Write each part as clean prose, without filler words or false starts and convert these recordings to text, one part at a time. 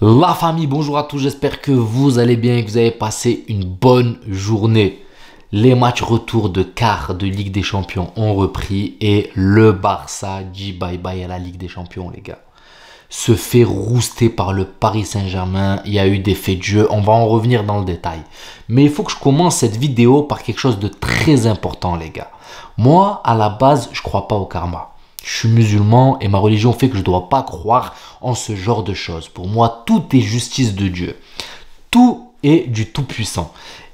La famille, bonjour à tous, j'espère que vous allez bien et que vous avez passé une bonne journée. Les matchs retour de quart de Ligue des Champions ont repris et le Barça dit bye bye à la Ligue des Champions, les gars. Se fait rouster par le Paris Saint-Germain, il y a eu des faits de jeu, on va en revenir dans le détail. Mais il faut que je commence cette vidéo par quelque chose de très important, les gars. Moi, à la base, je crois pas au karma. Je suis musulman et ma religion fait que je ne dois pas croire en ce genre de choses. Pour moi, tout est justice de Dieu. Tout est du Tout-Puissant.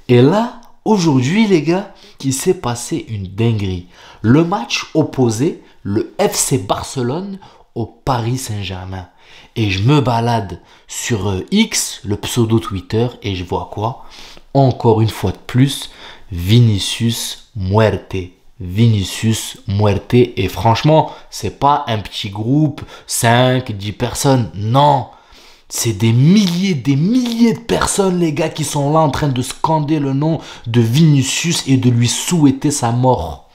Et là, aujourd'hui, les gars, il s'est passé une dinguerie. Le match opposé, le FC Barcelone au Paris Saint-Germain. Et je me balade sur X, le pseudo Twitter, et je vois quoi? Encore une fois de plus, Vinicius Muerte. Vinicius Muerte. Et franchement, c'est pas un petit groupe, 5, 10 personnes. Non, c'est des milliers de personnes, les gars, qui sont là en train de scander le nom de Vinicius et de lui souhaiter sa mort.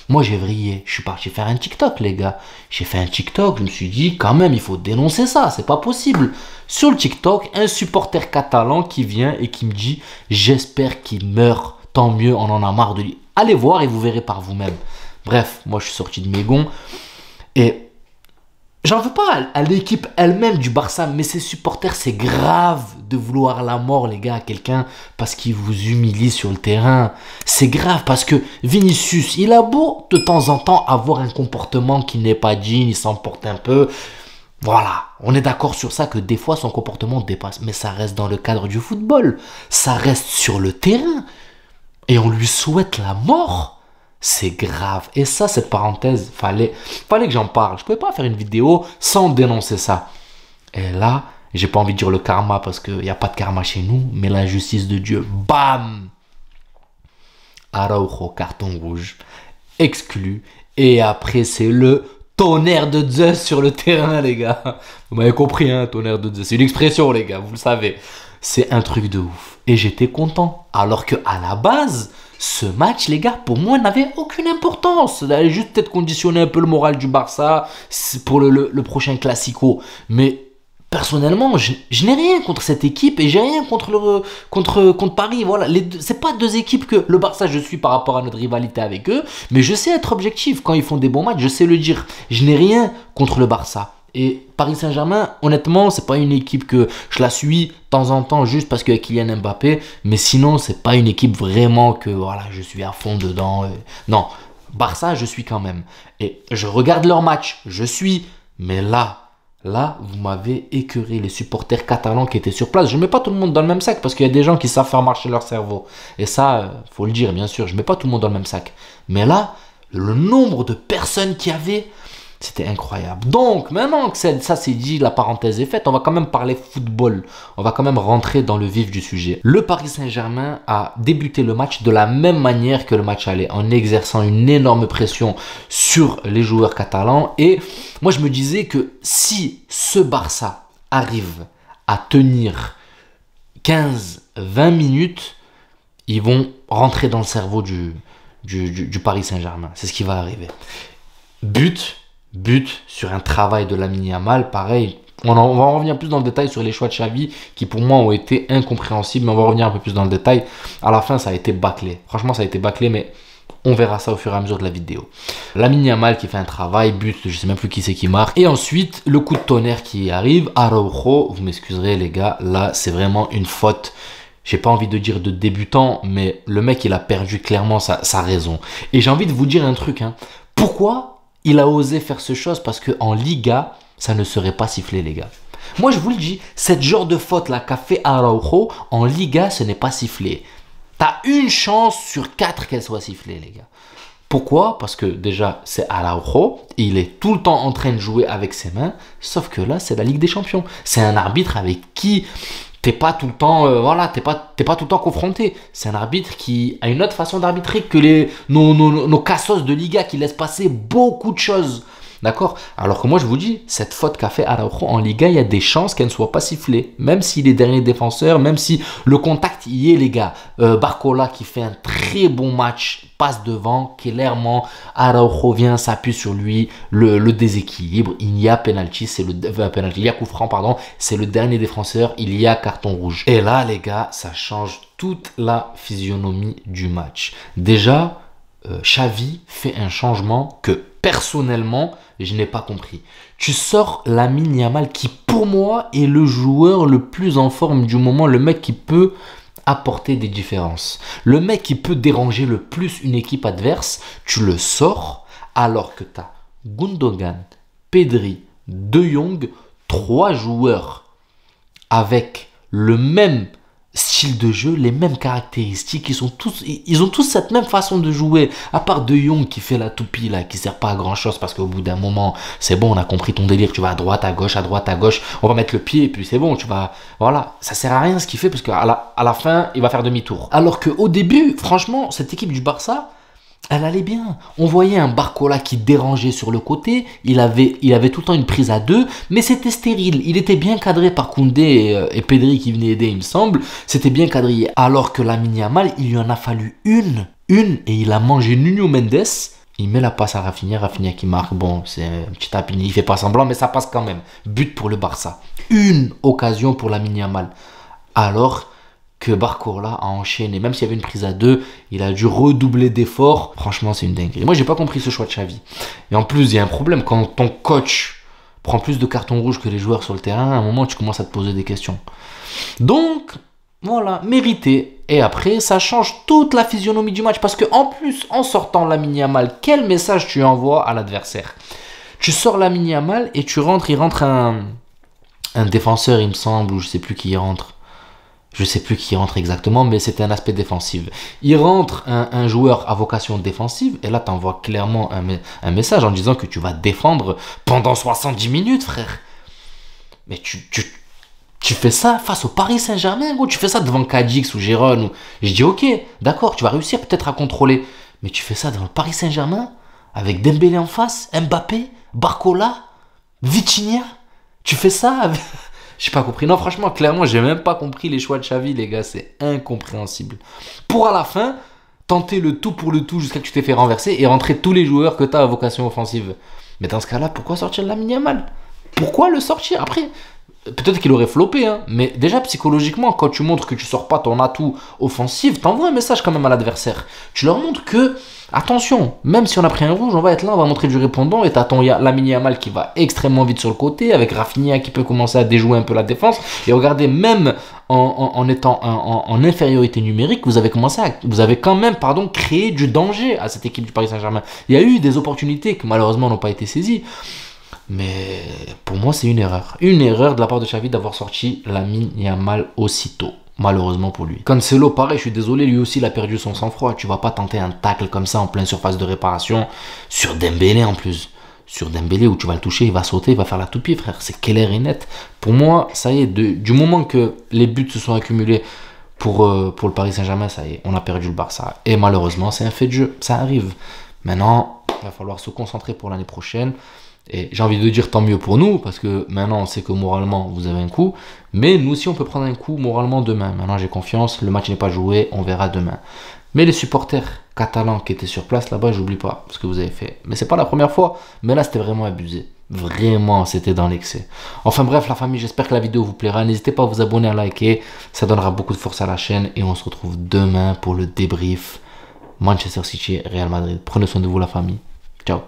Moi, j'ai vrillé. Je suis parti faire un TikTok, les gars. J'ai fait un TikTok. Je me suis dit, quand même, il faut dénoncer ça. C'est pas possible. Sur le TikTok, un supporter catalan qui vient et qui me dit, j'espère qu'il meurt. Tant mieux, on en a marre de lui. Allez voir et vous verrez par vous-même. Bref, moi, je suis sorti de mes gonds. Et j'en veux pas à l'équipe elle-même du Barça, mais ses supporters, c'est grave de vouloir la mort, les gars, à quelqu'un parce qu'il vous humilie sur le terrain. C'est grave parce que Vinicius, il a beau de temps en temps avoir un comportement qui n'est pas digne, il s'emporte un peu. Voilà, on est d'accord sur ça que des fois son comportement dépasse, mais ça reste dans le cadre du football. Ça reste sur le terrain et on lui souhaite la mort. C'est grave. Et ça, cette parenthèse, fallait que j'en parle. Je ne pouvais pas faire une vidéo sans dénoncer ça. Et là, j'ai pas envie de dire le karma parce qu'il n'y a pas de karma chez nous, mais la justice de Dieu, bam! Araujo, carton rouge, exclu. Et après, c'est le tonnerre de Zeus sur le terrain, les gars. Vous m'avez compris, hein, tonnerre de Zeus. C'est une expression, les gars, vous le savez. C'est un truc de ouf. Et j'étais content. Alors que à la base, ce match, les gars, pour moi, n'avait aucune importance. Ça allait juste peut-être conditionner un peu le moral du Barça pour le prochain Classico. Mais personnellement, je n'ai rien contre cette équipe et j'ai rien contre Paris. Voilà, c'est pas deux équipes que le Barça, je suis par rapport à notre rivalité avec eux. Mais je sais être objectif. Quand ils font des bons matchs, je sais le dire. Je n'ai rien contre le Barça. Et Paris Saint-Germain, honnêtement, c'est pas une équipe que je la suis de temps en temps juste parce qu'il y a Kylian Mbappé. Mais sinon, c'est pas une équipe vraiment que voilà, je suis à fond dedans. Non, Barça, je suis quand même. Et je regarde leurs matchs, je suis. Mais là, vous m'avez écœuré, les supporters catalans qui étaient sur place. Je ne mets pas tout le monde dans le même sac parce qu'il y a des gens qui savent faire marcher leur cerveau. Et ça, faut le dire, bien sûr, je ne mets pas tout le monde dans le même sac. Mais là, le nombre de personnes qu'il y avait, c'était incroyable. Donc, maintenant que ça c'est dit, la parenthèse est faite, on va quand même parler football. On va quand même rentrer dans le vif du sujet. Le Paris Saint-Germain a débuté le match de la même manière que le match allait, en exerçant une énorme pression sur les joueurs catalans. Et moi, je me disais que si ce Barça arrive à tenir 15-20 minutes, ils vont rentrer dans le cerveau du Paris Saint-Germain. C'est ce qui va arriver. But sur un travail de Lamine Yamal, pareil. On va en revenir plus dans le détail sur les choix de Xavi qui pour moi ont été incompréhensibles, mais on va revenir un peu plus dans le détail. À la fin, ça a été bâclé. Franchement, ça a été bâclé, mais on verra ça au fur et à mesure de la vidéo. Lamine Yamal qui fait un travail, but, je sais même plus qui c'est qui marque. Et ensuite, le coup de tonnerre qui arrive. Araujo, vous m'excuserez les gars, là c'est vraiment une faute. J'ai pas envie de dire de débutant, mais le mec il a perdu clairement sa raison. Et j'ai envie de vous dire un truc, hein. Pourquoi il a osé faire ce chose? Parce qu'en Liga, ça ne serait pas sifflé, les gars. Moi, je vous le dis, cette genre de faute-là qu'a fait Araujo, en Liga, ce n'est pas sifflé. T'as une chance sur 4 qu'elle soit sifflée, les gars. Pourquoi? Parce que déjà, c'est Araujo, et il est tout le temps en train de jouer avec ses mains, sauf que là, c'est la Ligue des Champions. C'est un arbitre avec qui t'es pas tout le temps, voilà, t'es pas tout le temps confronté. C'est un arbitre qui a une autre façon d'arbitrer que nos cassos de Liga qui laissent passer beaucoup de choses. D'accord? Alors que moi, je vous dis, cette faute qu'a fait Araujo en Liga, il y a des chances qu'elle ne soit pas sifflée. Même s'il est dernier défenseur, même si le contact y est, les gars. Barcola qui fait un très bon match, passe devant, clairement. Araujo vient, s'appuie sur lui, le déséquilibre. Il y a penalty, il y a coup franc, pardon. C'est le dernier défenseur, il y a carton rouge. Et là, les gars, ça change toute la physionomie du match. Déjà, Xavi fait un changement que personnellement, je n'ai pas compris. Tu sors Lamine Yamal qui, pour moi, est le joueur le plus en forme du moment, le mec qui peut apporter des différences. Le mec qui peut déranger le plus une équipe adverse, tu le sors alors que tu as Gundogan, Pedri, De Jong, 3 joueurs avec le même style de jeu, les mêmes caractéristiques, ils ont tous cette même façon de jouer, à part De Jong qui fait la toupie là, qui sert pas à grand chose parce qu'au bout d'un moment, c'est bon, on a compris ton délire, tu vas à droite, à gauche, on va mettre le pied et puis c'est bon, voilà, ça sert à rien ce qu'il fait parce qu'à la fin, il va faire demi-tour. Alors qu'au début, franchement, cette équipe du Barça, elle allait bien. On voyait un Barcola qui dérangeait sur le côté. Il avait tout le temps une prise à 2, mais c'était stérile. Il était bien cadré par Koundé et Pedri qui venaient aider, il me semble. C'était bien cadré. Alors que Lamine Yamal, il lui en a fallu une, et il a mangé Nuno Mendes. Il met la passe à Rafinha qui marque. Bon, c'est un petit tapis, il fait pas semblant, mais ça passe quand même. But pour le Barça. Une occasion pour Lamine Yamal. Alors que Barcola a enchaîné, même s'il y avait une prise à 2, il a dû redoubler d'efforts. Franchement, c'est une dinguerie. Moi, j'ai pas compris ce choix de Xavi. Et en plus, il y a un problème quand ton coach prend plus de cartons rouges que les joueurs sur le terrain. À un moment, tu commences à te poser des questions. Donc, voilà, mérité. Et après, ça change toute la physionomie du match parce que en plus, en sortant Lamine Yamal, quel message tu envoies à l'adversaire? Tu sors Lamine Yamal et il rentre un défenseur, il me semble, ou je sais plus qui y rentre. Je ne sais plus qui rentre exactement, mais c'était un aspect défensif. Il rentre un joueur à vocation défensive, et là, tu envoies clairement un message en disant que tu vas défendre pendant 70 minutes, frère. Mais tu fais ça face au Paris Saint-Germain, gros. Tu fais ça devant Cadix ou Gérone. Je dis, ok, d'accord, tu vas réussir peut-être à contrôler. Mais tu fais ça devant le Paris Saint-Germain, avec Dembélé en face, Mbappé, Barcola, Vitinha. Tu fais ça avec... J'ai pas compris. Non, franchement, clairement, j'ai même pas compris les choix de Xavi, les gars. C'est incompréhensible. Pour à la fin, tenter le tout pour le tout jusqu'à ce que tu t'es fait renverser et rentrer tous les joueurs que tu as à vocation offensive. Mais dans ce cas-là, pourquoi sortir de Lamine Yamal? Pourquoi le sortir? Après, peut-être qu'il aurait floppé, hein. Mais déjà, psychologiquement, quand tu montres que tu sors pas ton atout offensif, t'envoies un message quand même à l'adversaire. Tu leur montres que, attention, même si on a pris un rouge, on va être là, on va montrer du répondant. Et t'as ton Lamine Yamal qui va extrêmement vite sur le côté, avec Rafinha qui peut commencer à déjouer un peu la défense. Et regardez, même en étant en infériorité numérique, vous avez quand même créé du danger à cette équipe du Paris Saint-Germain. Il y a eu des opportunités qui malheureusement n'ont pas été saisies. Mais pour moi, c'est une erreur. Une erreur de la part de Xavi d'avoir sorti Lamine Yamal aussitôt. Malheureusement pour lui. Cancelo, pareil, je suis désolé, lui aussi, il a perdu son sang-froid. Tu vas pas tenter un tacle comme ça en pleine surface de réparation sur Dembélé en plus. Sur Dembélé où tu vas le toucher, il va sauter, il va faire la toupie, frère. C'est clair et net. Pour moi, ça y est, du moment que les buts se sont accumulés pour le Paris Saint-Germain, ça y est, on a perdu le Barça. Et malheureusement, c'est un fait de jeu. Ça arrive. Maintenant, il va falloir se concentrer pour l'année prochaine. Et j'ai envie de dire tant mieux pour nous, parce que maintenant on sait que moralement vous avez un coup, mais nous aussi on peut prendre un coup moralement demain. Maintenant j'ai confiance, le match n'est pas joué, on verra demain. Mais les supporters catalans qui étaient sur place là-bas, j'oublie pas ce que vous avez fait. Mais c'est pas la première fois, mais là c'était vraiment abusé. Vraiment, c'était dans l'excès. Enfin bref la famille, j'espère que la vidéo vous plaira. N'hésitez pas à vous abonner, à liker, ça donnera beaucoup de force à la chaîne. Et on se retrouve demain pour le débrief Manchester City, Real Madrid. Prenez soin de vous la famille. Ciao.